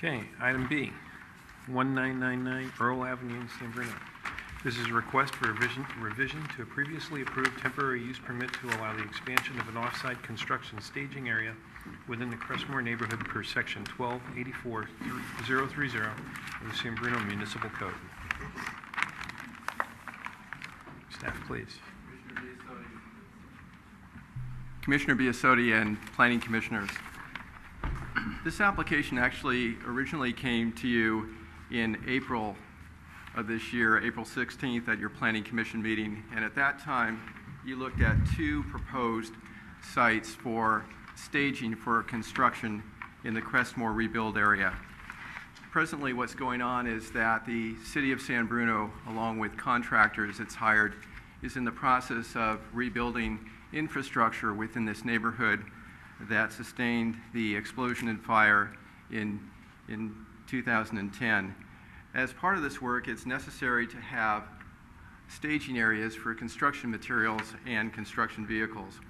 Okay, item B, 1999 Earl Avenue in San Bruno. This is a request for revision to a previously approved temporary use permit to allow the expansion of an off-site construction staging area within the Crestmore neighborhood per section 1284030 of the San Bruno Municipal Code. Staff, please. Commissioner Biasotti and Planning Commissioners. This application actually originally came to you in April of this year, April 16th at your Planning Commission meeting, and at that time you looked at two proposed sites for staging for construction in the Crestmore rebuild area. Presently what's going on is that the City of San Bruno, along with contractors it's hired, is in the process of rebuilding infrastructure within this neighborhood that sustained the explosion and fire in 2010. As part of this work, it's necessary to have staging areas for construction materials and construction vehicles.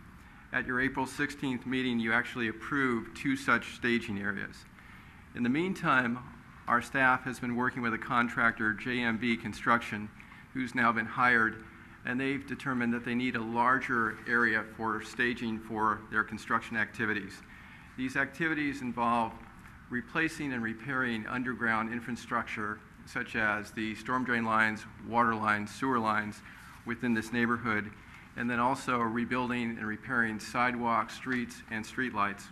At your April 16th meeting, you actually approved two such staging areas. In the meantime, our staff has been working with a contractor, JMB Construction, who's now been hired, and they've determined that they need a larger area for staging for their construction activities. These activities involve replacing and repairing underground infrastructure such as the storm drain lines, water lines, sewer lines within this neighborhood, and then also rebuilding and repairing sidewalks, streets, and streetlights.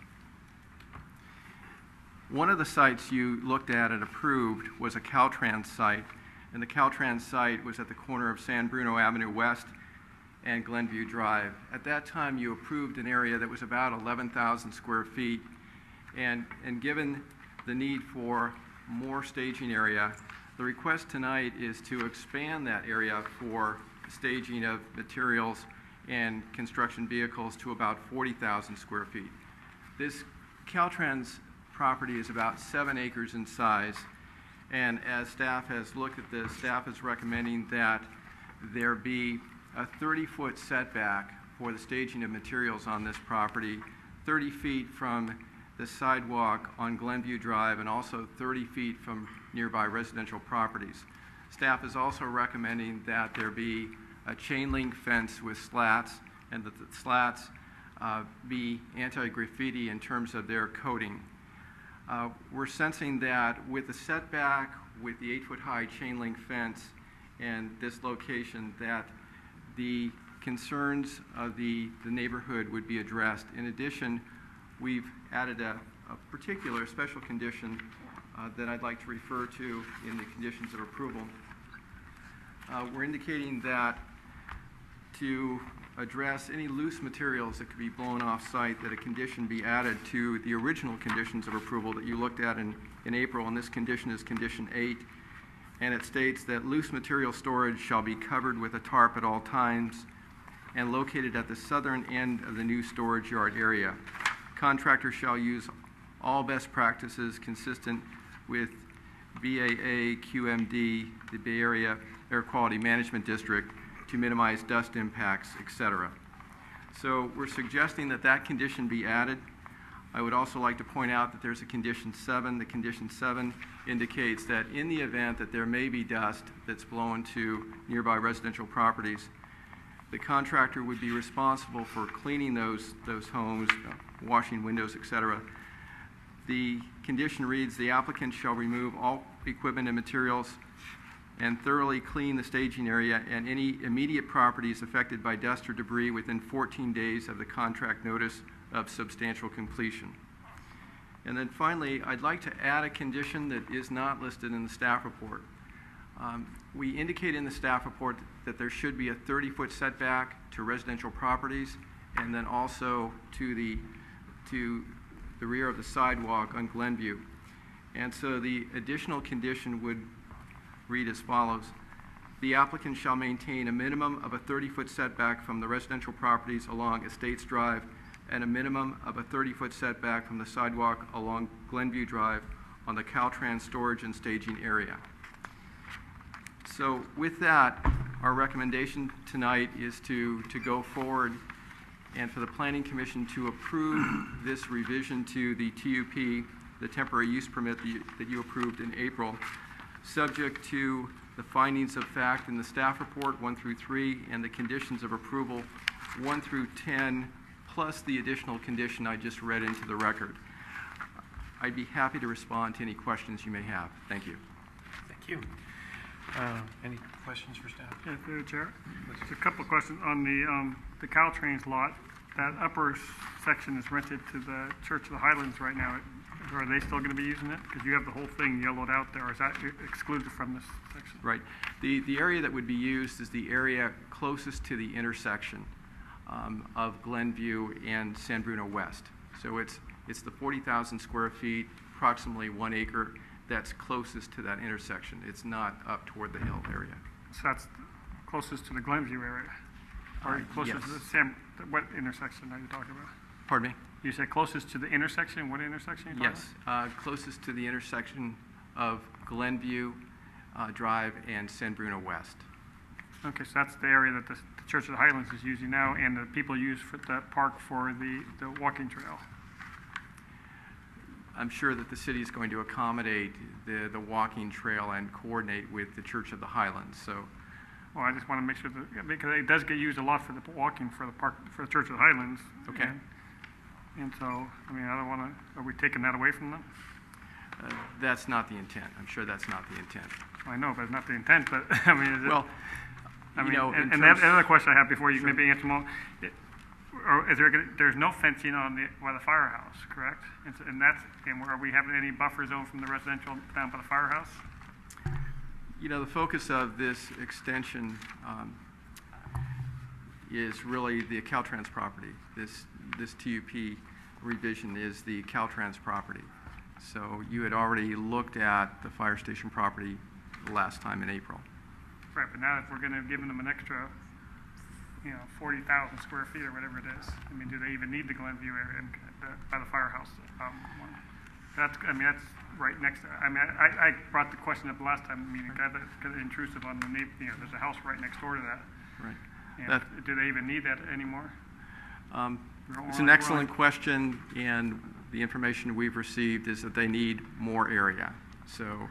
One of the sites you looked at and approved was a Caltrans site, and the Caltrans site was at the corner of San Bruno Avenue West and Glenview Drive. At that time, you approved an area that was about 11,000 square feet, and given the need for more staging area, the request tonight is to expand that area for staging of materials and construction vehicles to about 40,000 square feet. This Caltrans property is about 7 acres in size, and as staff has looked at this, staff is recommending that there be a 30-foot setback for the staging of materials on this property, 30 feet from the sidewalk on Glenview Drive, and also 30 feet from nearby residential properties. Staff is also recommending that there be a chain link fence with slats, and that the slats be anti-graffiti in terms of their coating. We're sensing that with the setback, with the 8-foot high chain link fence and this location, that the concerns of the neighborhood would be addressed. In addition, we've added a particular special condition that I'd like to refer to in the conditions of approval. We're indicating that to address any loose materials that could be blown off site, that a condition be added to the original conditions of approval that you looked at in April, and this condition is condition 8, and it states that loose material storage shall be covered with a tarp at all times and located at the southern end of the new storage yard area. Contractor shall use all best practices consistent with BAA QMD, the Bay Area Air Quality Management District, to minimize dust impacts, etc. So we're suggesting that that condition be added. I would also like to point out that there's a condition 7. The condition 7 indicates that in the event that there may be dust that's blown to nearby residential properties, the contractor would be responsible for cleaning those homes, washing windows, etc. The condition reads, the applicant shall remove all equipment and materials and thoroughly clean the staging area and any immediate properties affected by dust or debris within 14 days of the contract notice of substantial completion. And then finally, I'd like to add a condition that is not listed in the staff report. We indicate in the staff report that there should be a 30-foot setback to residential properties, and then also to the rear of the sidewalk on Glenview. And so the additional condition would read as follows. The applicant shall maintain a minimum of a 30-foot setback from the residential properties along Estates Drive and a minimum of a 30-foot setback from the sidewalk along Glenview Drive on the Caltrans storage and staging area. So with that, our recommendation tonight is to go forward and for the Planning Commission to approve this revision to the TUP the temporary use permit that you approved in April, subject to the findings of fact in the staff report 1 through 3 and the conditions of approval 1 through 10, plus the additional condition I just read into the record. I'd be happy to respond to any questions you may have. Thank you. Thank you. Any questions for staff? Yeah, through the chair. Just a couple of questions on the Caltrains lot. That upper section is rented to the Church of the Highlands right now. Are they still going to be using it? Because you have the whole thing yellowed out there. Or is that excluded from this section? Right. The area that would be used is the area closest to the intersection of Glenview and San Bruno West. So it's the 40,000 square feet, approximately 1 acre, that's closest to that intersection. It's not up toward the hill area. So that's closest to the Glenview area? Or closest yes. to what intersection are you talking about? Pardon me? You said closest to the intersection? What intersection are you talking about? Yes, closest to the intersection of Glenview Drive and San Bruno West. Okay, so that's the area that the Church of the Highlands is using now, and the people use for the park for the walking trail. I'm sure that the city is going to accommodate the walking trail and coordinate with the Church of the Highlands. So, well, I just want to make sure that, because it does get used a lot for the walking for the park, for the Church of the Highlands. okay. And so, I mean, I don't want to, are we taking that away from them? That's not the intent. I'm sure that's not the intent. I know, but it's not the intent, but, I mean, is it? Well, I mean, you know, and the other question I have before you maybe answer more, or is there's no fencing on by the firehouse, correct? And are we having any buffer zone from the residential down by the firehouse? you know, the focus of this extension is really the Caltrans property. This TUP revision is the Caltrans property. So you had already looked at the fire station property last time in April. Right, but now if we're going to give them an extra, 40,000 square feet or whatever it is, I mean, do they even need the Glenview area by the firehouse? One? That's right next to, I brought the question up last time in the meeting, kind of intrusive on the neighbor, there's a house right next door to that. Right. And do they even need that anymore? It's an excellent question, and the information we've received is that they need more area. So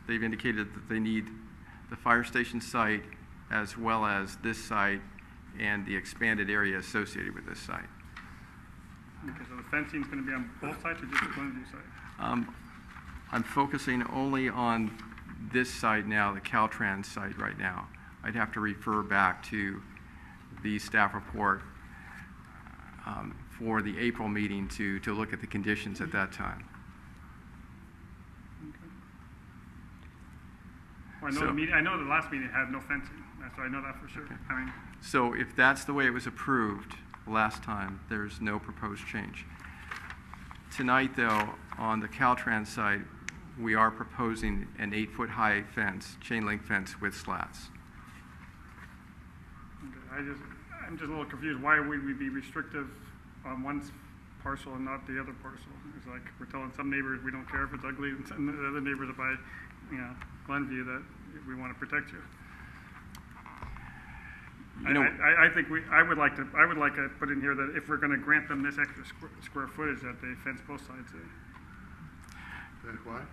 they've indicated that they need the fire station site as well as this site and the expanded area associated with this site. Okay, so the fencing is going to be on both sides or just the Glenview site? I'm focusing only on this site now, the Caltrans site right now. I'd have to refer back to the staff report for the April meeting to look at the conditions at that time. Okay. Well, I know the last meeting had no fencing, so I know that for sure. Okay. So if that's the way it was approved last time, there's no proposed change. Tonight, though, on the Caltrans site, we are proposing an 8-foot high fence, chain link fence with slats. Okay. I'm just a little confused. Why would we be restrictive on one parcel and not the other parcel? It's like we're telling some neighbors we don't care if it's ugly, and some of the other neighbors by Glenview that we want to protect you. I would like to put in here that if we're going to grant them this extra square footage, that they fence both sides. That what?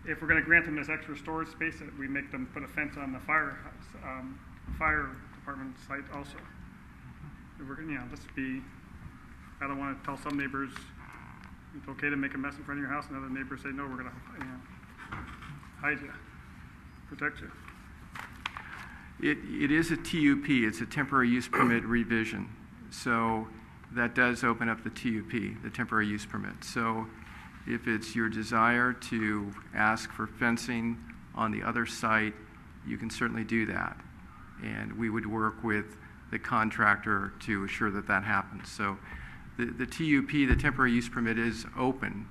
If we're going to grant them this extra storage space, that we make them put a fence on the fire department site also. If we're going to, I don't want to tell some neighbors it's okay to make a mess in front of your house, and other neighbors say no, we're going to hide you, protect you. It is a TUP, it's a temporary use permit revision. So that does open up the TUP, the temporary use permit. So if it's your desire to ask for fencing on the other site, you can certainly do that. And we would work with the contractor to assure that that happens. So the TUP, the temporary use permit, is open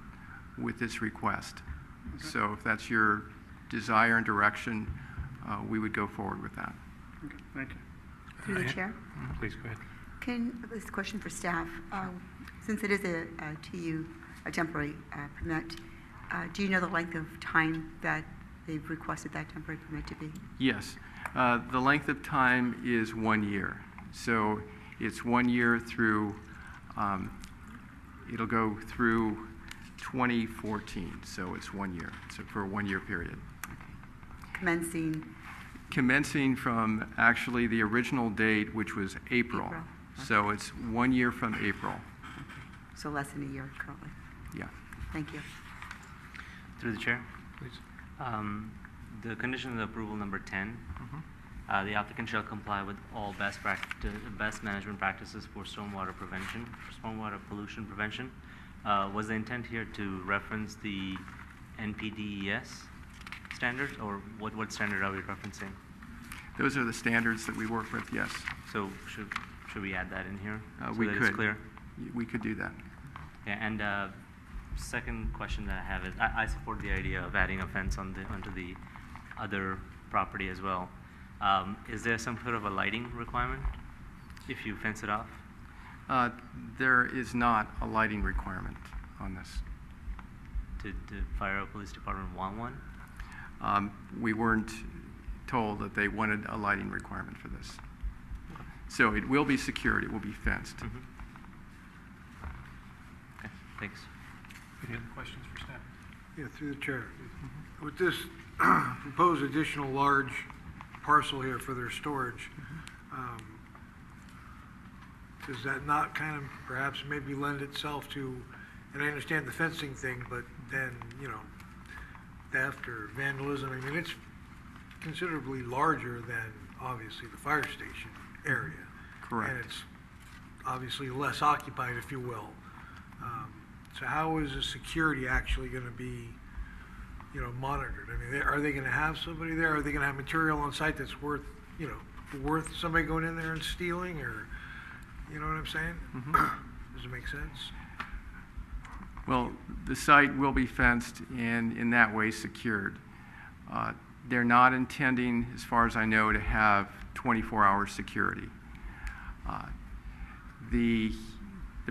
with this request. Okay. So if that's your desire and direction, we would go forward with that. Okay, thank you. Through the chair. Please go ahead. This is a question for staff. Since it is a temporary permit, do you know the length of time that they've requested that temporary permit to be? Yes. The length of time is 1 year. So it's 1 year through, it'll go through 2014, so it's 1 year. So for a 1-year period. Commencing, Commencing from actually the original date, which was April. April. So it's 1 year from April. so less than a year currently. Yeah. Thank you. Through the chair. Please. The condition of approval number 10, the applicant shall comply with all best management practices for stormwater prevention, for stormwater pollution prevention. Was the intent here to reference the NPDES standards, or what standard are we referencing? Those are the standards that we work with, yes. So should we add that in here so We that could. it's clear? We could do that. Yeah, and second question that I have is, I support the idea of adding a fence onto the other property as well. Is there some sort of a lighting requirement if you fence it off? There is not a lighting requirement on this. Did the fire or police department want one? We weren't told that they wanted a lighting requirement for this. So it will be secured, it will be fenced. Okay, thanks. Any other questions for staff? Yeah, through the chair. With this proposed additional large parcel here for their storage, does that not kind of perhaps maybe lend itself to, and I understand the fencing thing, but then, you know, theft or vandalism? I mean, it's considerably larger than obviously the fire station area. Correct. And it's obviously less occupied, if you will. So how is the security actually going to be, you know, monitored? I mean, are they going to have somebody there? Are they going to have material on site that's worth, you know, worth somebody going in there and stealing, or, you know what I'm saying? Does it make sense? Well, the site will be fenced and in that way secured. They're not intending, as far as I know, to have 24-hour security. The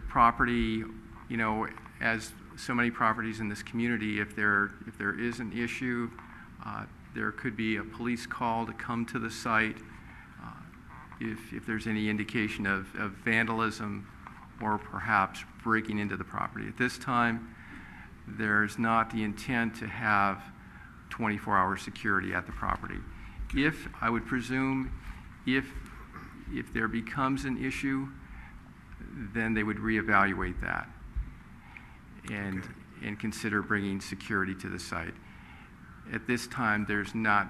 property, you know, as so many properties in this community, if there is an issue, there could be a police call to come to the site if there's any indication of vandalism or perhaps breaking into the property. At this time, there's not the intent to have 24-hour security at the property. If, I would presume, if there becomes an issue, then they would reevaluate that and consider bringing security to the site. At this time, there's not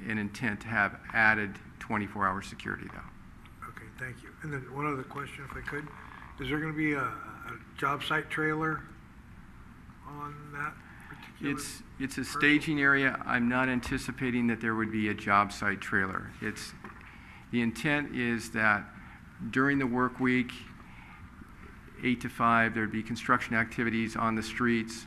an intent to have added 24-hour security, though. Okay, thank you. And then one other question, if I could. Is there going to be a job site trailer on that particular? It's a staging area. I'm not anticipating that there would be a job site trailer. The intent is that during the work week, 8 to 5, there'd be construction activities on the streets,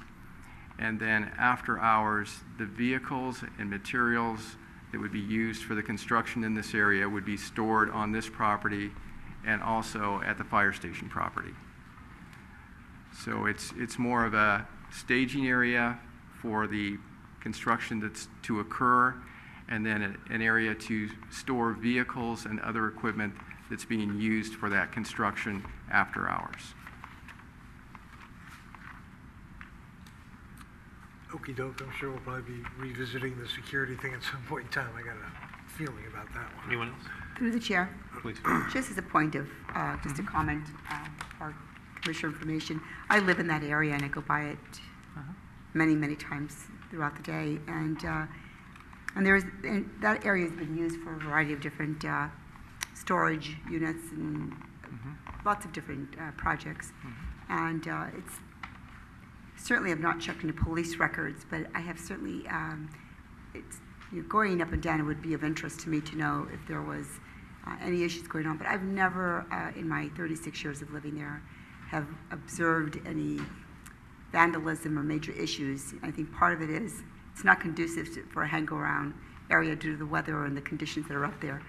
and then after hours, the vehicles and materials that would be used for the construction in this area would be stored on this property and also at the fire station property. So it's more of a staging area for the construction that's to occur, and then an area to store vehicles and other equipment that's being used for that construction after hours. Okey doke, I'm sure we'll probably be revisiting the security thing at some point in time. I got a feeling about that one. Anyone else? Through the chair, Please. just as a point of, just a comment, for commissioner information, I live in that area and I go by it many, many times throughout the day. And that area has been used for a variety of different storage units and lots of different projects. And it's certainly, I've not checked into police records, but I have certainly, going up and down, it would be of interest to me to know if there was any issues going on. But I've never, in my 36 years of living there, have observed any vandalism or major issues. I think part of it is it's not conducive for a hang-around area due to the weather and the conditions that are up there.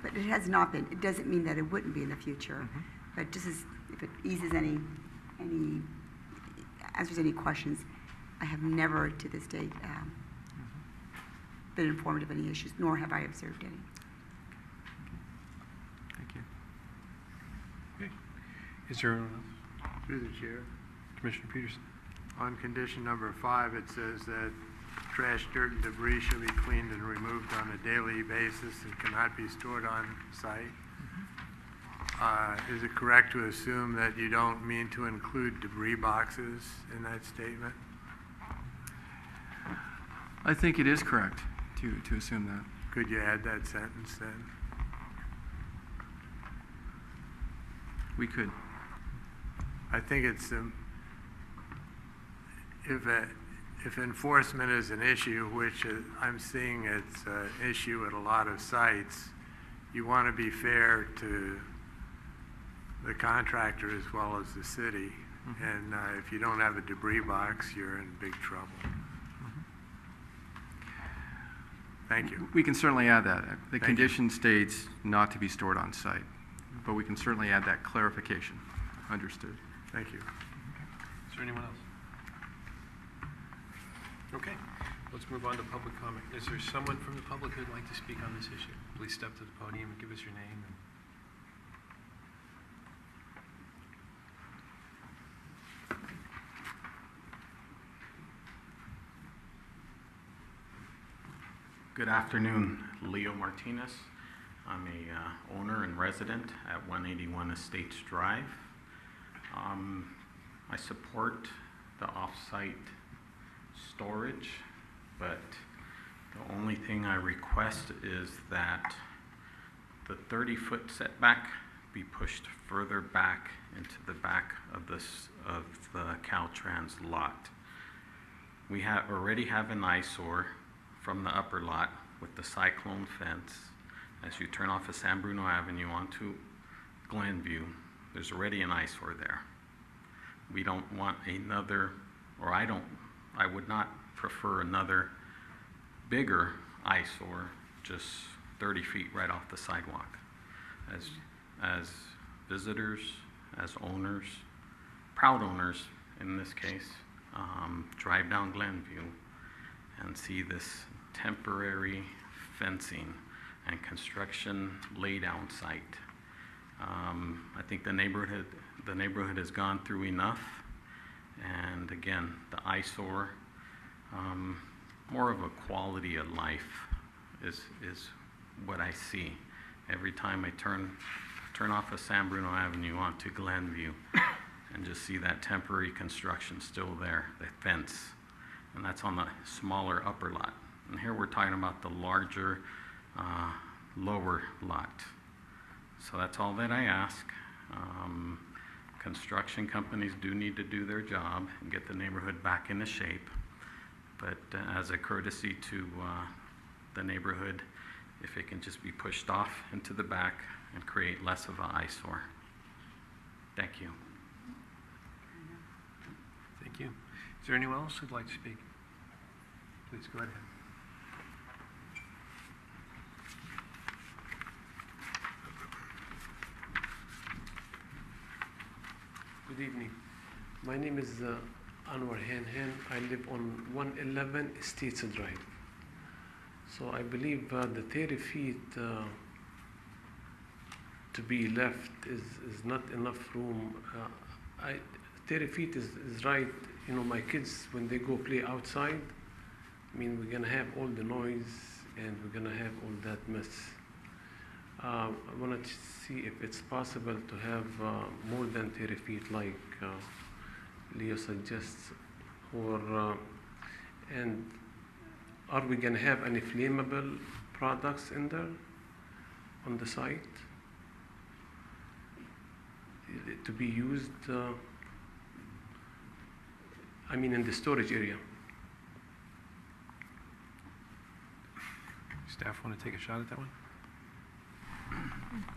But it has not been. It doesn't mean that it wouldn't be in the future. But just as if it eases any answers any questions, I have never to this date been informed of any issues, nor have I observed any. Thank you. Okay. Is there anyone else? Through the chair. Commissioner Peterson? On condition number 5, it says that trash, dirt, and debris shall be cleaned and removed on a daily basis and cannot be stored on site. Is it correct to assume that you don't mean to include debris boxes in that statement? I think it is correct to assume that. Could you add that sentence then? We could. I think it's, if enforcement is an issue, which I'm seeing it's an issue at a lot of sites, you want to be fair to the contractor as well as the city. And if you don't have a debris box, you're in big trouble. Thank you. We can certainly add that. The condition states not to be stored on site, but we can certainly add that clarification. Understood. Thank you. Is there anyone else? Okay, let's move on to public comment. Is there someone from the public who'd like to speak on this issue? Please step to the podium and give us your name. Good afternoon, Leo Martinez. I'm a owner and resident at 181 Estates Drive. I support the off-site storage, but the only thing I request is that the 30-foot setback be pushed further back into the back of the Caltrans lot. We already have an eyesore from the upper lot with the cyclone fence. As you turn off of San Bruno Avenue onto Glenview, there's already an eyesore there. We don't want another, or I would not prefer another bigger eyesore just 30 feet right off the sidewalk. As visitors, as owners, proud owners in this case, drive down Glenview and see this temporary fencing and construction laydown site. I think the neighborhood has gone through enough, and again, the eyesore, more of a quality of life is what I see every time I turn off of San Bruno Avenue onto Glenview and just see that temporary construction still there, the fence, and that's on the smaller upper lot. And here we're talking about the larger lower lot. So that's all that I ask. Construction companies do need to do their job and get the neighborhood back into shape. But as a courtesy to the neighborhood, if it can just be pushed off into the back and create less of an eyesore. Thank you. Thank you. Is there anyone else who'd like to speak? Please go ahead. Good evening. My name is Anwar Hanhan. I live on 111 Estates Drive. So I believe the 30 feet to be left is not enough room. 30 feet is right. You know, my kids, when they go play outside, I mean, we're gonna have all the noise and we're gonna have all that mess. I wanted to see if it's possible to have more than 30 feet like Leo suggests, or and are we gonna have any flammable products in there on the site to be used, I mean in the storage area? Staff want to take a shot at that one?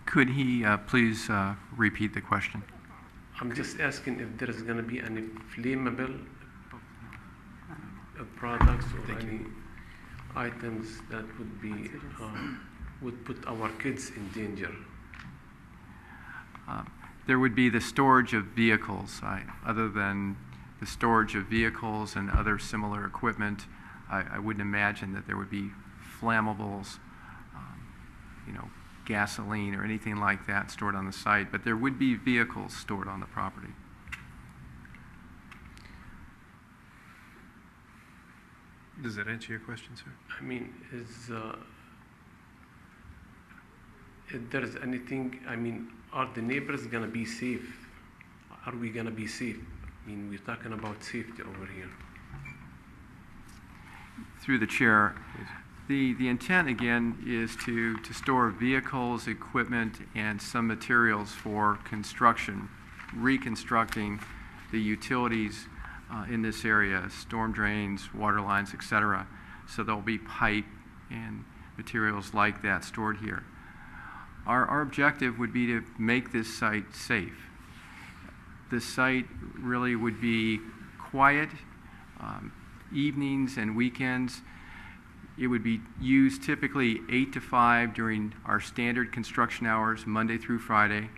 Could he please repeat the question? I'm just asking if there is going to be any flammable products or any items that would be would put our kids in danger. There would be the storage of vehicles. Other than the storage of vehicles and other similar equipment, I wouldn't imagine that there would be flammables, you know, gasoline or anything like that stored on the site, but there would be vehicles stored on the property. Does that answer your question, sir? I mean, if there's anything, I mean, are the neighbors gonna be safe? Are we gonna be safe? I mean, we're talking about safety over here. Through the chair, the intent again is to store vehicles, equipment, and some materials for construction, reconstructing the utilities in this area, storm drains, water lines, etc. So there'll be pipe and materials like that stored here. Our objective would be to make this site safe. This site really would be quiet, evenings and weekends. It would be used typically 8 to 5 during our standard construction hours, Monday through Friday.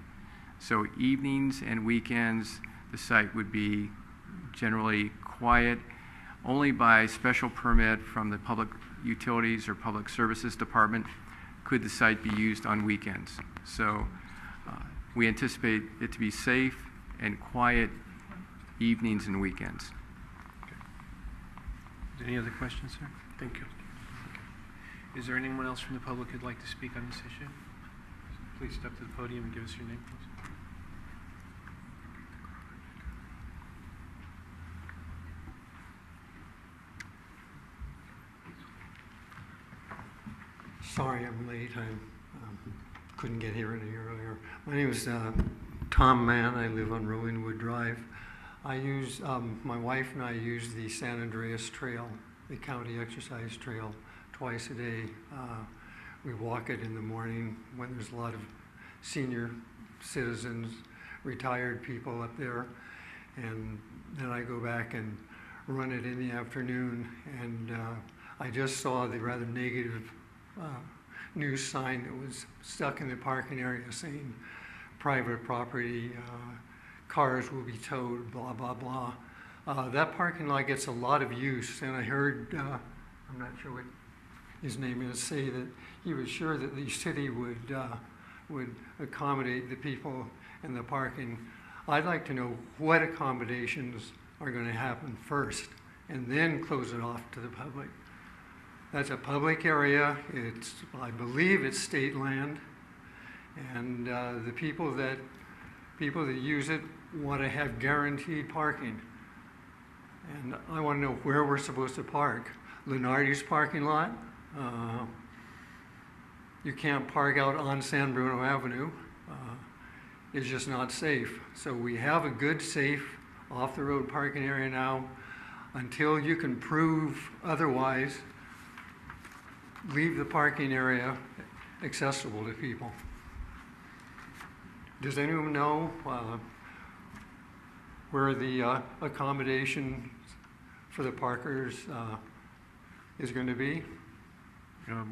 So evenings and weekends, the site would be generally quiet. Only by special permit from the Public Utilities or Public Services Department could the site be used on weekends. So we anticipate it to be safe and quiet evenings and weekends. Any other questions, sir? Thank you. Is there anyone else from the public who'd like to speak on this issue? Please step to the podium and give us your name, please. Sorry I'm late. I couldn't get here any earlier. My name is Tom Mann. I live on Rowanwood Drive. I use, my wife and I use the San Andreas Trail, the county exercise trail, twice a day. We walk it in the morning when there's a lot of senior citizens, retired people up there. And then I go back and run it in the afternoon. And I just saw the rather negative news sign that was stuck in the parking area saying private property, cars will be towed, blah, blah, blah. That parking lot gets a lot of use, and I heard, I'm not sure what his name is, say that he was sure that the city would accommodate the people in the parking. I'd like to know what accommodations are going to happen first, and then close it off to the public. That's a public area. It's, I believe it's state land, and the people that use it want to have guaranteed parking. And I want to know where we're supposed to park. Lenardi's parking lot. You can't park out on San Bruno Avenue. It's just not safe. So we have a good, safe, off-the-road parking area now. Until you can prove otherwise, leave the parking area accessible to people. Does anyone know where the accommodation for the parkers is going to be?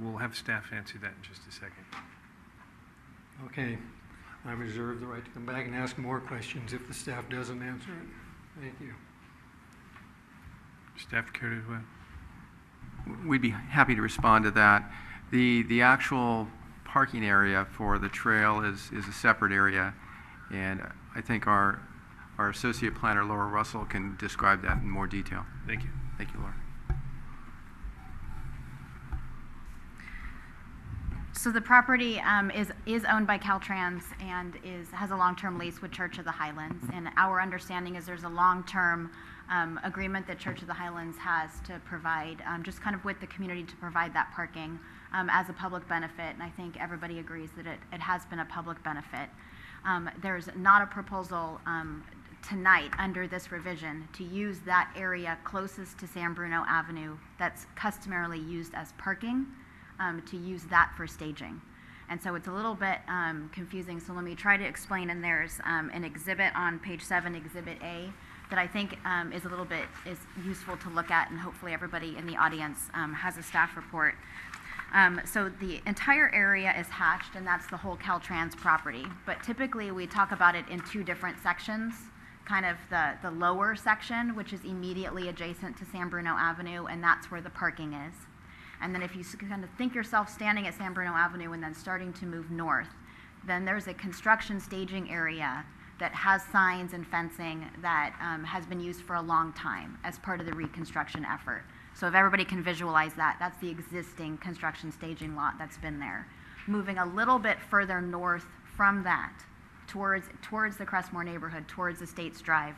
We'll have staff answer that in just a second. Okay. I reserve the right to come back and ask more questions if the staff doesn't answer it. Thank you. Staff care to We'd be happy to respond to that. The actual parking area for the trail is a separate area, and I think our associate planner, Laura Russell, can describe that in more detail. Thank you. Thank you, Laura. So the property is owned by Caltrans and has a long-term lease with Church of the Highlands. And our understanding is there's a long-term agreement that Church of the Highlands has to provide, just kind of with the community to provide that parking as a public benefit. And I think everybody agrees that it has been a public benefit. There's not a proposal tonight under this revision to use that area closest to San Bruno Avenue that's customarily used as parking, to use that for staging. And so it's a little bit confusing, so let me try to explain. And there's an exhibit on page 7, Exhibit A, that I think is useful to look at, and hopefully everybody in the audience has a staff report. So the entire area is hatched, and that's the whole Caltrans property. But typically we talk about it in two different sections, kind of the lower section, which is immediately adjacent to San Bruno Avenue, and that's where the parking is. And then if you kind of think yourself standing at San Bruno Avenue and then starting to move north, then there's a construction staging area that has signs and fencing that has been used for a long time as part of the reconstruction effort. So if everybody can visualize that, that's the existing construction staging lot that's been there. Moving a little bit further north from that, towards the Crestmore neighborhood, towards Estates Drive,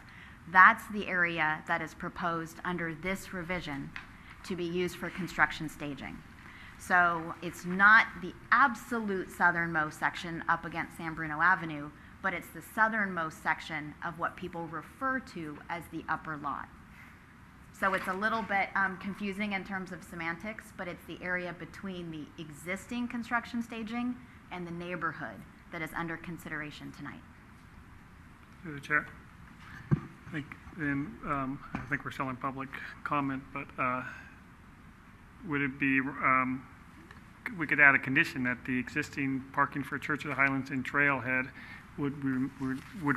that's the area that is proposed under this revision to be used for construction staging. So it's not the absolute southernmost section up against San Bruno Avenue, but it's the southernmost section of what people refer to as the upper lot. So it's a little bit confusing in terms of semantics, but it's the area between the existing construction staging and the neighborhood that is under consideration tonight. Through the chair. I think we're still in public comment, but would it be, we could add a condition that the existing parking for Church of the Highlands and Trailhead would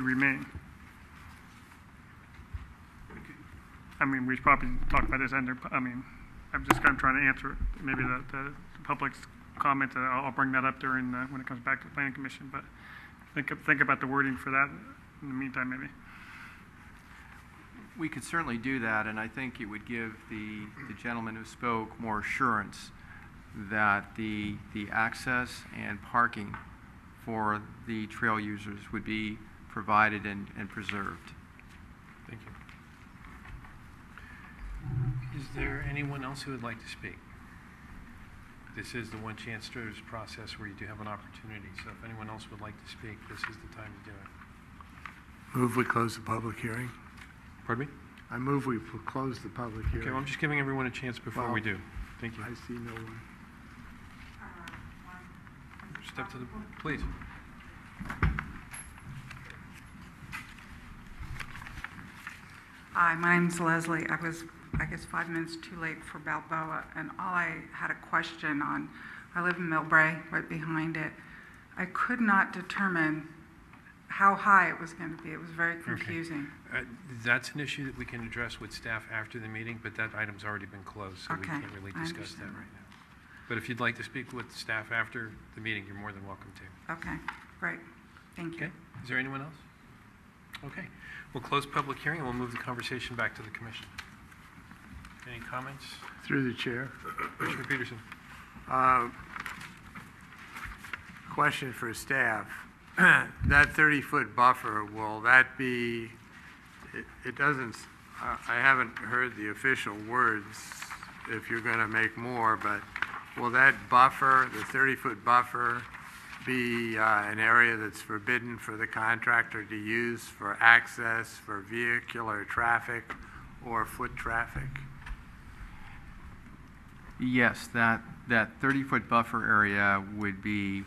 remain. I mean, we should probably talk about this under, I'm just kind of trying to answer it. Maybe the public's comment, I'll bring that up during, when it comes back to the Planning Commission, but think about the wording for that in the meantime, maybe. We could certainly do that, and I think it would give the gentleman who spoke more assurance that the access and parking for the trail users would be provided and preserved. Thank you. Is there anyone else who would like to speak? This is the one chance voters process where you do have an opportunity, so if anyone else would like to speak, this is the time to do it. Move we close the public hearing. Pardon me? I move we close the public hearing. Okay, well, I'm just giving everyone a chance before we do. Thank you. I see no one. Step to the, please. Hi, my name's Leslie. I was, I guess, 5 minutes too late for Balboa, and all I had a question on, I live in Millbrae, right behind it. I could not determine how high it was going to be. It was very confusing. Okay. That's an issue that we can address with staff after the meeting, but that item's already been closed, so we Okay, can't really I discuss that understand. right now. But if you'd like to speak with staff after the meeting, you're more than welcome to. Okay, great. Thank you. Okay, is there anyone else? Okay, we'll close public hearing and we'll move the conversation back to the commission. Any comments? Through the chair. Commissioner Peterson. Question for staff. That 30-foot buffer, will that be, it doesn't, I haven't heard the official words if you're going to make more, but will that buffer, the 30-foot buffer, be an area that's forbidden for the contractor to use for access for vehicular traffic or foot traffic? Yes, that 30-foot buffer area would be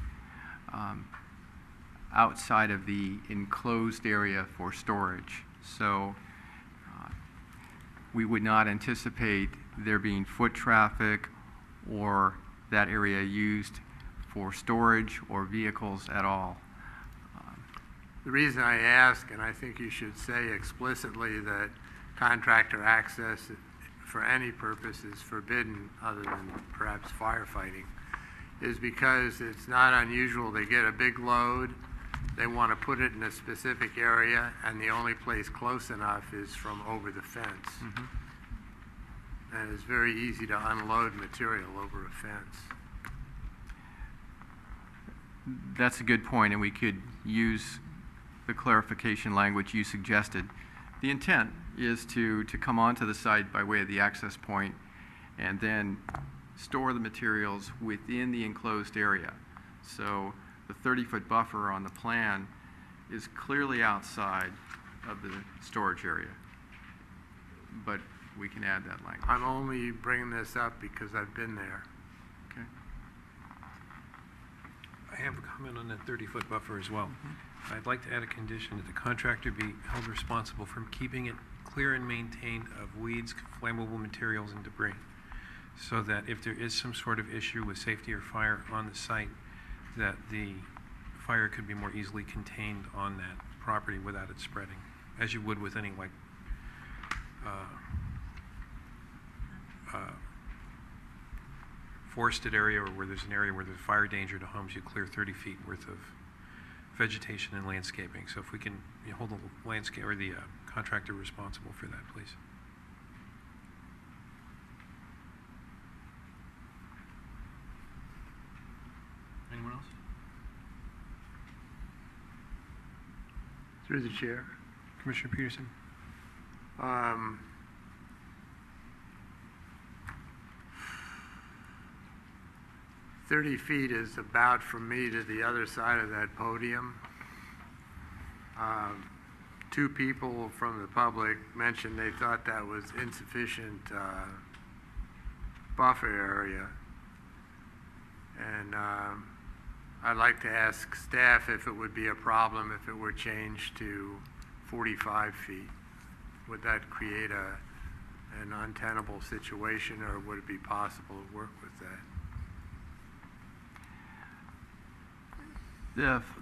outside of the enclosed area for storage. So we would not anticipate there being foot traffic or that area used for storage or vehicles at all. The reason I ask, and I think you should say explicitly that contractor access for any purpose is forbidden other than perhaps firefighting, is because it's not unusual. They get a big load, they want to put it in a specific area, and the only place close enough is from over the fence. Mm-hmm. And it's very easy to unload material over a fence. That's a good point, and we could use the clarification language you suggested. The intent is to come onto the site by way of the access point and then store the materials within the enclosed area. So the 30-foot buffer on the plan is clearly outside of the storage area, but we can add that language. I'm only bringing this up because I've been there. Okay. I have a comment on that 30-foot buffer as well. Mm-hmm. I'd like to add a condition that the contractor be held responsible for keeping it clear and maintained of weeds, flammable materials, and debris, so that if there is some sort of issue with safety or fire on the site, that the fire could be more easily contained on that property without it spreading, as you would with any like forested area or where there's an area where there's fire danger to homes. You clear 30 feet worth of vegetation and landscaping. So if we can hold the landscape or the contractor responsible for that, please. Anyone else? Through the chair. Commissioner Peterson? 30 feet is about from me to the other side of that podium. Two people from the public mentioned they thought that was insufficient buffer area. And I'd like to ask staff if it would be a problem if it were changed to 45 feet. Would that create an untenable situation, or would it be possible to work with that?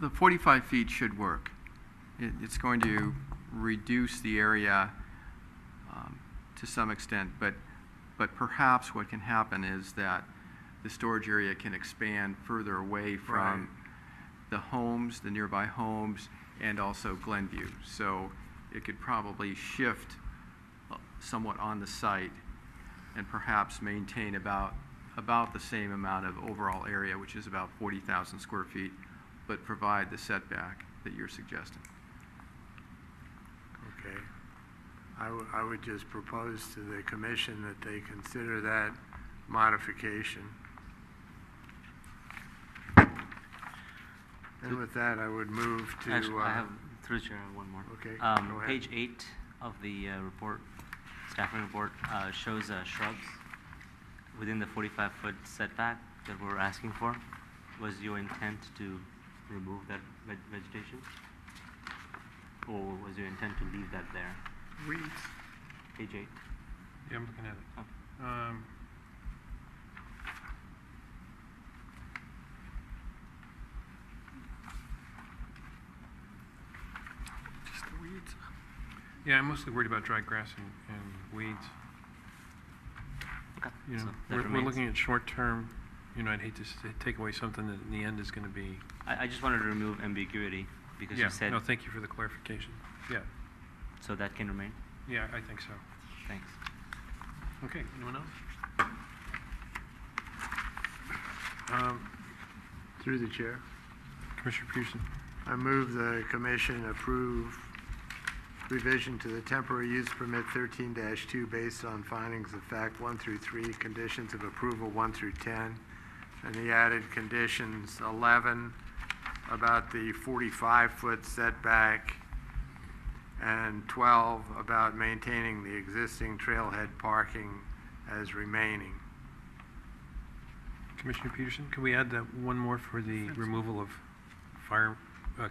The 45 feet should work. It's going to reduce the area to some extent, but perhaps what can happen is that the storage area can expand further away from the homes, the nearby homes, and also Glenview. So it could probably shift somewhat on the site and perhaps maintain about the same amount of overall area, which is about 40,000 square feet, but provide the setback that you're suggesting. Okay. I would just propose to the commission that they consider that modification. And with that, I would move to... Actually, I have, through the chair, I have one more. Okay, go ahead. Page 8 of the report, staffing report, shows shrubs within the 45-foot setback that we're asking for. Was your intent to remove that vegetation? Or was your intent to leave that there? Weeds. Page 8. Yeah, I'm looking at it. Oh. Just the weeds. Yeah, I'm mostly worried about dry grass and weeds. Okay. You know, So that we're remains. looking at short term. You know, I'd hate to take away something that in the end is going to be. I just wanted to remove ambiguity because Yeah. you said No, thank you for the clarification. Yeah. so that can remain. Yeah, I think so. Thanks. Okay. Anyone else? Through the chair. Commissioner Peterson. I move the commission approve revision to the temporary use permit 13-2 based on findings of fact 1 through 3, conditions of approval 1 through 10, and the added conditions 11 about the 45-foot setback and 12 about maintaining the existing trailhead parking as remaining. Commissioner Peterson, could we add that one more for the removal of fire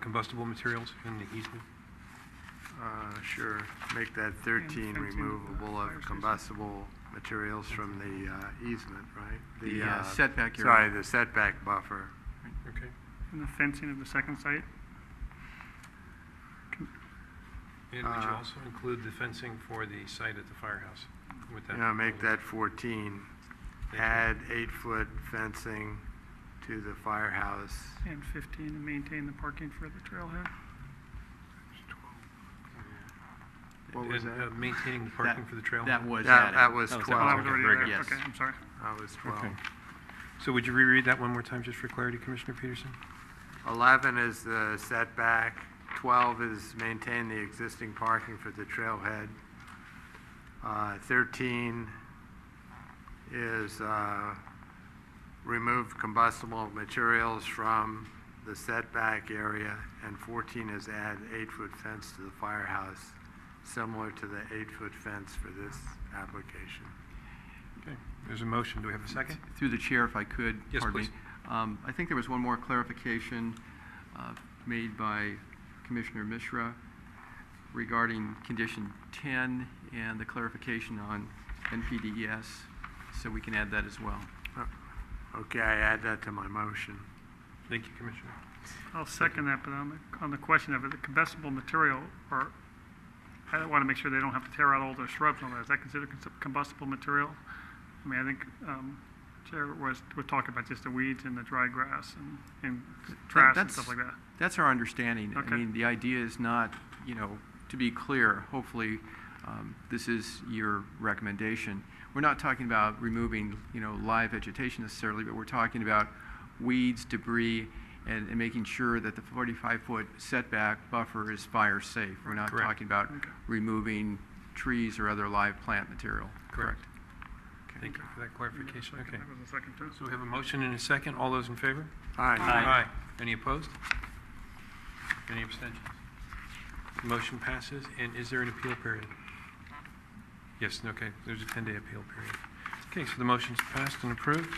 combustible materials in the easement? Sure. Make that 13 fencing of the removable fire of station. combustible materials from the easement, right? The setback area. Sorry, the setback buffer. Okay. And the fencing of the second site. And would you also include the fencing for the site at the firehouse? With that Make that 14. Thank you. Add 8-foot fencing to the firehouse. And 15 to maintain the parking for the trailhead. What was And, that? maintaining the parking for the trail? That was That added. was Oh, is that 12. Oh, that was already very there. good. Okay, I'm sorry. That was 12. Okay. So would you reread that one more time just for clarity, Commissioner Peterson? 11 is the setback. 12 is maintain the existing parking for the trailhead. 13 is remove combustible materials from the setback area, and 14 is add 8-foot fence to the firehouse, similar to the 8-foot fence for this application. Okay. There's a motion. Do we have a second? Through the chair, if I could. Yes, pardon me. please. I think there was one more clarification made by Commissioner Mishra regarding condition 10 and the clarification on NPDES, so we can add that as well. Okay, I add that to my motion. Thank you, Commissioner. I'll second that, but on the question of it, the combustible material, or I want to make sure they don't have to tear out all their shrubs and all that. Is that considered combustible material? I mean, I think Chair, we're talking about just the weeds and the dry grass and trash and stuff like that. That's our understanding. Okay. I mean, the idea is not, to be clear, hopefully, this is your recommendation. We're not talking about removing, live vegetation necessarily, but we're talking about weeds, debris, and making sure that the 45-foot setback buffer is fire safe. We're not Correct. talking about removing trees or other live plant material. Correct. Okay. Thank you for that clarification. Okay. That was the second too. So we have a motion and a second. All those in favor? Aye. Aye. Any opposed? Any abstentions? The motion passes. And is there an appeal period? Yes, okay. There's a 10-day appeal period. Okay, so the motion's passed and approved.